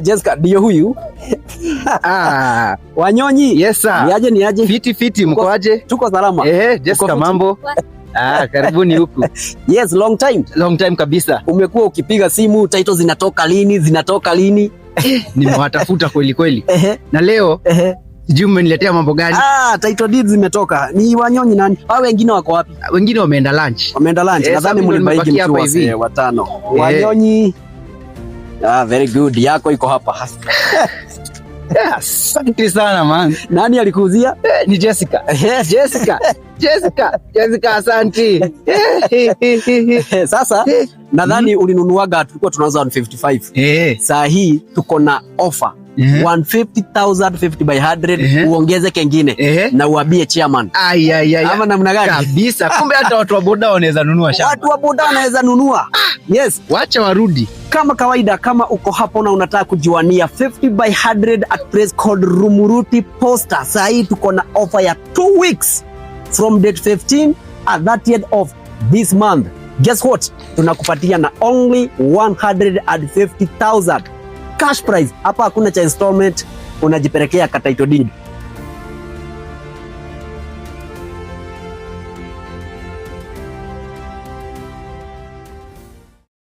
Jessica ndio huyu. Wanyonyi. Yes sir. Ni aje? Fiti mko aje? Tuko salama. Jessica mambo. Karibuni huku. Yes, long time kabisa. Umekuwa ukipiga simu, title zinatoka lini? Nimewatafuta kweli. Na leo sijui mmeniletea mambo gani? Title deeds zimetoka. Ni Wanyonyi nani? Hao wengine wako wapi? Wengine wameenda lunch. Nadhani mlibaiki mkiwa watano. Wanyonyi. Very good. Yako iko hapa. Asante sana man. Nani alikuuzia? Ni Jessica. Jessica asante. Sasa nadhani ulinunuaga tulikuwa tunauza 155. Saa hii tuko na offer 150,000 50 by 100 uongeze kengine na uambie chairman. Ama namna gani? Kabisa. Kumbe hata watu wa boda wanaweza nunua shamba. Watu wa boda wanaweza nunua. Yes, wacha warudi. Kama kawaida, kama uko hapo na unataka kujiwania 50 by 100 at place called Rumuruti Posta, saa hii tuko na offer ya 2 weeks from date 15 at 30th of this month. Guess what? Tunakupatia na only 150,000 cash prize. Hapa hakuna cha installment, unajipelekea ka title deed.